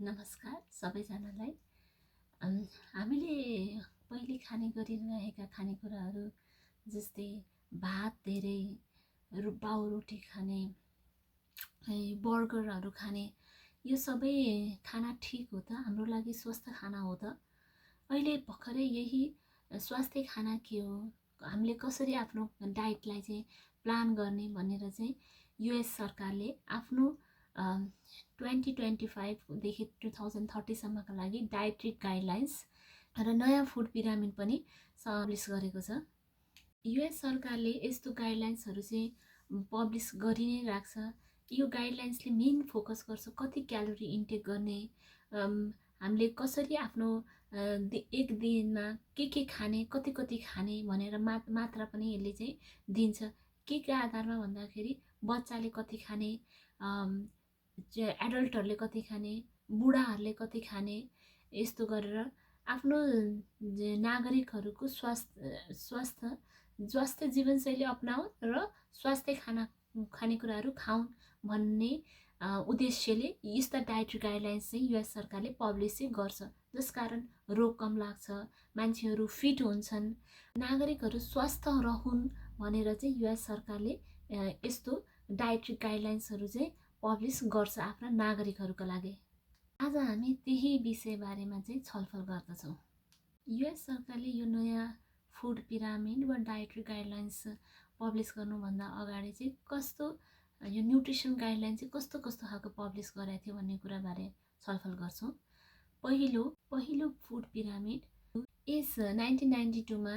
नमस्कार सबैजनालाई। हामीले पहिले खाने गरिरहेका खानेकुराहरू जस्तै भात धेरै पाउरोटी खाने, बर्गरहरू खाने, यो सबै खाना ठिक हो त? हाम्रो लागि स्वस्थ खाना हो त? अहिले भर्खरै यही स्वास्थ्य खाना के हो, हामीले कसरी आफ्नो डाइटलाई चाहिँ प्लान गर्ने भनेर चाहिँ युएस सरकारले आफ्नो 2025देखि 2030सम्मका लागि डाइट्री गाइडलाइन्स र नयाँ फुड पिरामिड पनि पब्लिस गरेको छ। युएस सरकारले यस्तो गाइडलाइन्सहरू चाहिँ पब्लिस गरि नै राख्छ। यो गाइडलाइन्सले मेन फोकस गर्छ कति क्यालोरी इन्टेक गर्ने, हामीले कसरी आफ्नो एक दिनमा के खाने, कति खाने भनेर मात्रा पनि यसले चाहिँ दिन्छ। के आधारमा भन्दाखेरि बच्चाले कति खाने, एडल्टहरूले कति खाने, बुढाहरूले कति खाने, यस्तो गरेर आफ्नो नागरिकहरूको स्वास्थ्य जीवनशैली अपनाउन् र स्वास्थ्य खानेकुराहरू खाउन् भन्ने उद्देश्यले यस्ता डाइट्री गाइडलाइन्स चाहिँ युएस सरकारले पब्लिस चाहिँ गर्छ, जसकारण रोग कम लाग्छ, मान्छेहरू फिट हुन्छन्, नागरिकहरू स्वस्थ रहन् भनेर चाहिँ युएस सरकारले यस्तो डाइट्री गाइडलाइन्सहरू चाहिँ पब्लिस गर्छ आफ्ना नागरिकहरूका लागि। आज हामी त्यही विषयबारेमा चाहिँ छलफल गर्दछौँ। युएस सरकारले यो नयाँ फुड पिरामिड वा डाइट्री गाइडलाइन्स पब्लिस गर्नुभन्दा अगाडि चाहिँ कस्तो यो न्युट्रिसन गाइडलाइन चाहिँ कस्तो खालको पब्लिस गरेको थियो भन्ने कुराबारे छलफल गर्छौँ। पहिलो फुड पिरामिड यस 1992मा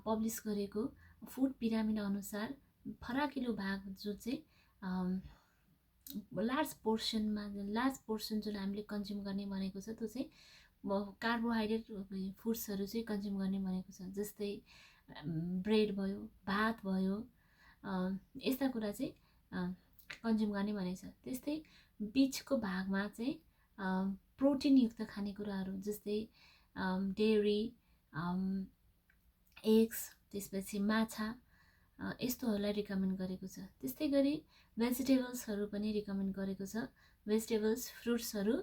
पब्लिस गरेको फुड पिरामिड अनुसार फराकिलो भाग जो चाहिँ लार्ज पोर्सन जुन हामीले कन्ज्युम गर्ने भनेको छ त्यो चाहिँ कार्बोहाइड्रेट फुड्सहरू चाहिँ कन्ज्युम गर्ने भनेको छ, जस्तै ब्रेड भयो, भात भयो, यस्ता कुरा चाहिँ कन्ज्युम गर्ने भनेको छ। त्यस्तै बिचको भागमा चाहिँ प्रोटिनयुक्त खानेकुराहरू जस्तै डेयरी, एग्स, त्यसपछि माछा, यस्तोहरूलाई रिकमेन्ड गरेको छ। त्यस्तै गरी भेजिटेबल्सहरू पनि रिकमेन्ड गरेको छ। भेजिटेबल्स, फ्रुट्सहरू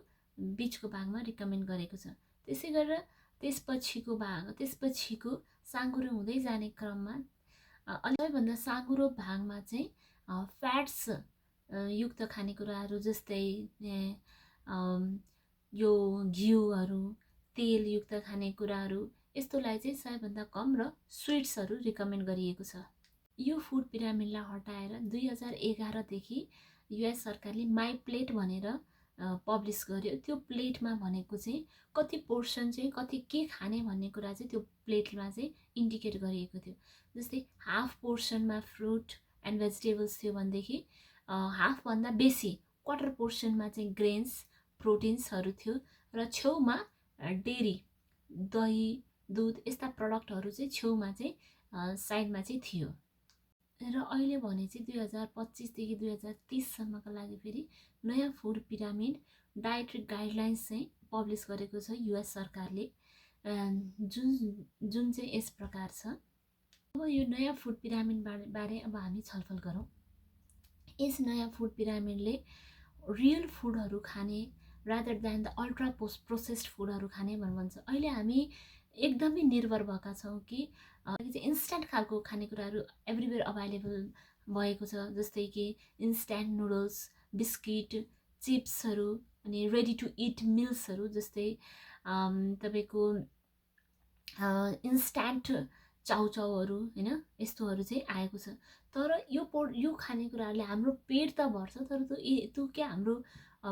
बिचको भागमा रिकमेन्ड गरेको छ। त्यसै गरेर त्यसपछिको साँघुरो हुँदै जाने क्रममा सबैभन्दा साँघुरो भागमा चाहिँ फ्याट्स युक्त खानेकुराहरू जस्तै यो घिउहरू, तेलयुक्त खानेकुराहरू, यस्तोलाई चाहिँ सबैभन्दा कम र स्विट्सहरू रिकमेन्ड गरिएको छ। यो फुड पिरामिडलाई हटाएर 2011देखि युएस सरकारले माई प्लेट भनेर पब्लिस गर्यो। त्यो प्लेटमा भनेको चाहिँ कति पोर्सन चाहिँ कति के खाने भन्ने कुरा चाहिँ त्यो प्लेटमा चाहिँ इन्डिकेट गरिएको थियो। जस्तै हाफ पोर्सनमा फ्रुट एन्ड भेजिटेबल्स थियो भनेदेखि हाफभन्दा बेसी क्वार्टर पोर्सनमा चाहिँ ग्रेन्स, प्रोटिन्सहरू थियो र छेउमा डेरी, दही, दुध यस्ता प्रडक्टहरू चाहिँ छेउमा चाहिँ साइडमा चाहिँ थियो। र अहिले भने चाहिँ 2025देखि 2030सम्मका लागि फेरि नयाँ फुड पिरामिड डाइट्री गाइडलाइन्स चाहिँ पब्लिस गरेको छ युएस सरकारले, जुन चाहिँ यस प्रकार छ। अब यो नयाँ फुड पिरामिड बारे अब हामी छलफल गरौँ। यस नयाँ फुड पिरामिडले रियल फुडहरू खाने rather than the ultra processed फुडहरू खाने भन्छ। अहिले हामी एकदमै निर्भर भएका छौँ कि इन्स्ट्यान्ट खालको खानेकुराहरू एभ्रिवेयर अभाइलेबल भएको छ, जस्तै कि इन्स्ट्यान्ट नुडल्स, बिस्किट, चिप्सहरू, अनि रेडी टु इट मिल्सहरू जस्तै तपाईँको इन्स्ट्यान्ट चाउचाउहरू, होइन, यस्तोहरू चाहिँ आएको छ। तर यो खानेकुराहरूले हाम्रो पेट त भर्छ, तर त्यो के हाम्रो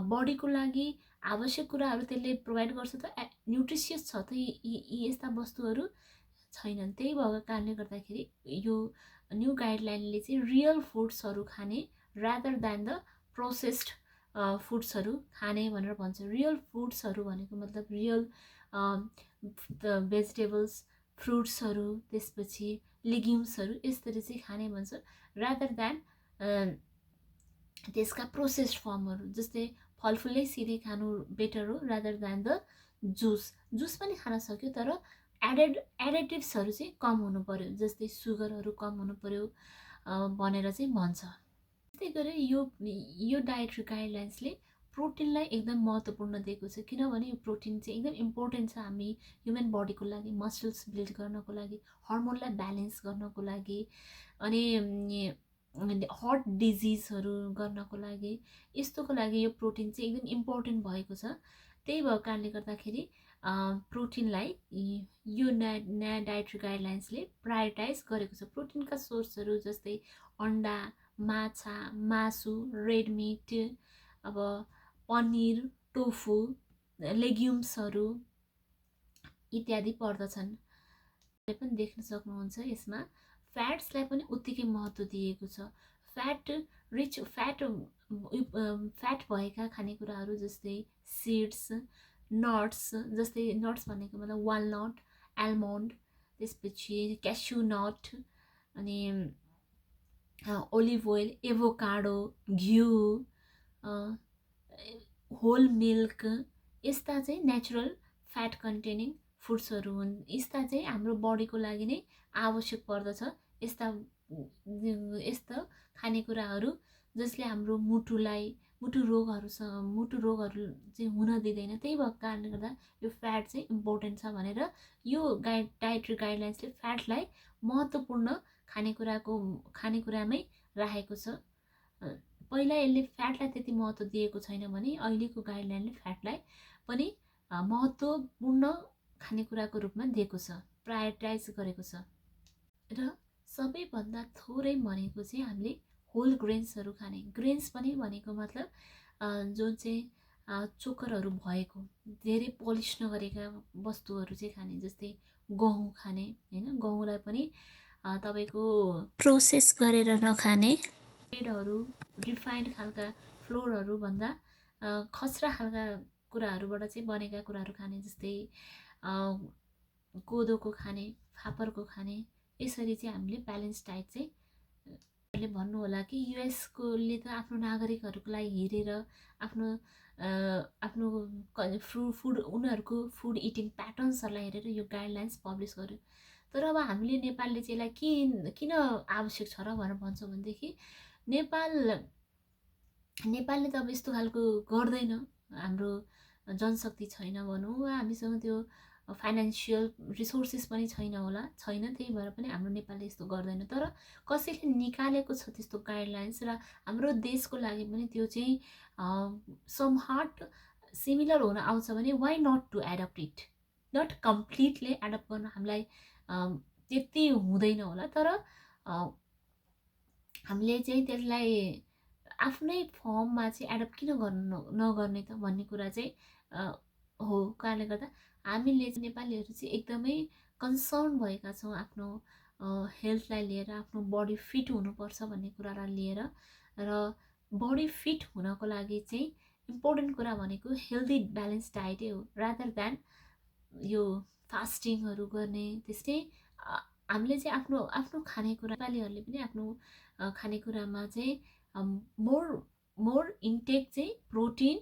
बडीको लागि आवश्यक कुराहरू त्यसले प्रोभाइड गर्छ त, न्युट्रिसियस छ त यी यस्ता वस्तुहरू छैनन्। त्यही भएको कारणले गर्दाखेरि यो न्यू गाइडलाइनले चाहिँ रियल फुड्सहरू खाने रादर देन द प्रोसेस्ड फुड्सहरू खाने भनेर भन्छ। रियल फुड्सहरू भनेको मतलब रियल भेजिटेबल्स, फ्रुट्सहरू, त्यसपछि लिग्युम्सहरू यसरी चाहिँ खाने भन्छ, रादर देन त्यसका प्रोसेस्ड फर्महरू। जस्तै फलफुलै सिधै खानु बेटर हो रादर देन द जुस पनि खान सक्यो, तर एडिटिभ्सहरू चाहिँ कम हुनु पर्यो, जस्तै सुगरहरू कम हुनु पर्यो भनेर चाहिँ भन्छ। त्यस्तै गरी यो डाइट्री गाइडलाइन्सले प्रोटिनलाई एकदम महत्त्वपूर्ण दिएको छ, किनभने यो प्रोटिन चाहिँ एकदम इम्पोर्टेन्ट छ हामी ह्युमन बडीको लागि, मसल्स बिल्ड गर्नको लागि, हर्मोनलाई ब्यालेन्स गर्नको लागि, अनि हार्ट डिजिजहरू गर्नको लागि, यस्तोको लागि यो प्रोटिन चाहिँ एकदम इम्पोर्टेन्ट भएको छ। त्यही भएको कारणले गर्दाखेरि प्रोटिनलाई यो नयाँ डाइट्री गाइडलाइन्सले प्रायोरिटाइज गरेको छ। प्रोटिनका सोर्सहरू जस्तै अन्डा, माछा, मासु, रेड मिट, अब पनिर, टोफु, लेग्युम्सहरू इत्यादि पर्दछन्। पनि देख्न सक्नुहुन्छ यसमा फ्याट्सलाई पनि उत्तिकै महत्त्व दिएको छ। फ्याट भएका खानेकुराहरू जस्तै सिड्स, नट्स, जस्तै नट्स भनेको मतलब वालनट, आल्मोन्ड, त्यसपछि क्यास्यु नट, अनि ओलिभ ओइल, एभोकाडो, घिउ, होल मिल्क, यस्ता चाहिँ नेचुरल फ्याट कन्टेनिङ फुड्सहरू हुन्। यस्ता चाहिँ हाम्रो बडीको लागि नै आवश्यक पर्दछ। यस्ता खानेकुराहरू जसले हाम्रो मुटु रोगहरू चाहिँ हुन दिँदैन। त्यही भएको कारणले गर्दा यो फ्याट चाहिँ इम्पोर्टेन्ट छ भनेर यो डाइट्री गाइडलाइन्सले फ्याटलाई महत्त्वपूर्ण खानेकुरामै राखेको छ। पहिला यसले फ्याटलाई त्यति महत्त्व दिएको छैन भने अहिलेको गाइडलाइनले फ्याटलाई पनि महत्त्वपूर्ण खानेकुराको रूपमा दिएको छ, प्रायोरिटाइज गरेको छ। र सबैभन्दा थोरै भनेको चाहिँ हामीले होल ग्रेन्सहरू खाने। ग्रेन्स पनि भनेको मतलब जुन चाहिँ चोकरहरू भएको, धेरै पोलिस नगरेका वस्तुहरू चाहिँ खाने, जस्तै गहुँ खाने हैन। गहुँलाई पनि तपाईको प्रोसेस गरेर नखाने, ब्रेडहरू, रिफाइन्ड खालका फ्लोरहरू भन्दा खस्रा खालका कुराहरूबाट चाहिँ बनेका कुराहरू खाने, जस्तै कोदोको खाने, फापरको खाने। यसरी चाहिँ हामीले ब्यालेन्स डाइट चाहिँ भन्नु होला कि युएसकोले त आफ्नो नागरिकहरूको लागि हेरेर आफ्नो फुड उनीहरूको फुड इटिङ प्याटर्न्सहरूलाई हेरेर यो गाइडलाइन्स पब्लिस गर्यो। तर अब हामीले नेपालले चाहिँ यसलाई किन आवश्यक छ र भनेर भन्छौँ भनेदेखि नेपालले त अब यस्तो खालको गर्दैन। हाम्रो जनशक्ति छैन भनौँ, वा हामीसँग त्यो फाइनेन्सियल रिसोर्सेस पनि छैन, त्यही भएर पनि हाम्रो नेपालले यस्तो गर्दैन। तर कसैले निकालेको छ त्यस्तो गाइडलाइन्स, र हाम्रो देशको लागि पनि त्यो चाहिँ समहाट सिमिलर हुन आउँछ भने why not to adapt it. Not completely adapt गर्न हामीलाई त्यति हुँदैन होला, तर हामीले चाहिँ त्यसलाई आफ्नै फर्ममा चाहिँ एडप्ट किन नगर्ने त भन्ने कुरा चाहिँ हो। कारणले गर्दा हामीले नेपालीहरू चाहिँ एकदमै कन्सर्न भएका छौँ आफ्नो हेल्थलाई लिएर, आफ्नो बडी फिट हुनुपर्छ भन्ने कुरालाई लिएर। र बडी फिट हुनको लागि चाहिँ इम्पोर्टेन्ट कुरा भनेको हेल्दी ब्यालेन्स डाइटै हो, रादर देन यो फास्टिङहरू गर्ने। त्यस्तै हामीले चाहिँ आफ्नो खानेकुरा, नेपालीहरूले पनि आफ्नो खानेकुरामा चाहिँ मोर इन्टेक चाहिँ प्रोटिन,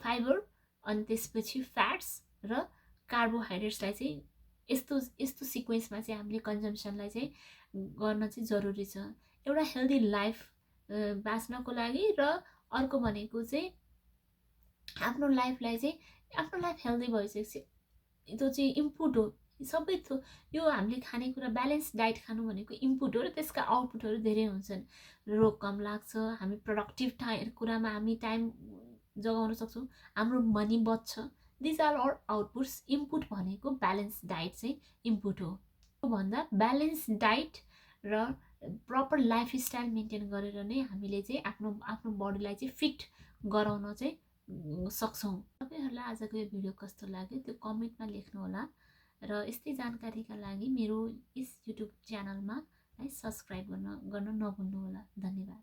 फाइबर, अनि त्यसपछि फ्याट्स र कार्बोहाइड्रेट्सलाई चाहिँ यस्तो सिक्वेन्समा चाहिँ हामीले कन्जम्सनलाई चाहिँ गर्न चाहिँ जरुरी छ एउटा हेल्दी लाइफ बाँच्नको लागि। र अर्को भनेको चाहिँ आफ्नो लाइफ हेल्दी भइसकेपछि त्यो चाहिँ इनपुट हो सबै यो हामीले खानेकुरा ब्यालेन्स डाइट खानु भनेको इनपुट हो, र त्यसका आउटपुटहरू धेरै हुन्छन्। रोग कम लाग्छ, हामी प्रोडक्टिभ कुरामा हामी टाइम जगाउन सक्छौँ, हाम्रो मनी बच्छ। These are all outputs. Input भनेको ब्यालेन्स डाइट चाहिँ इनपुट हो। भन्दा ब्यालेन्स डाइट र प्रपर लाइफस्टाइल मेन्टेन गरेर नै हामीले चाहिँ आफ्नो बडीलाई चाहिँ फिट गराउन चाहिँ सक्छौँ। तपाईँहरूलाई आजको यो भिडियो कस्तो लाग्यो त्यो कमेन्टमा लेख्नु होला, र यस्तै जानकारीका लागि मेरो यस युट्युब च्यानलमा सब्सक्राइब गर्न नभुल्नु होला। धन्यवाद।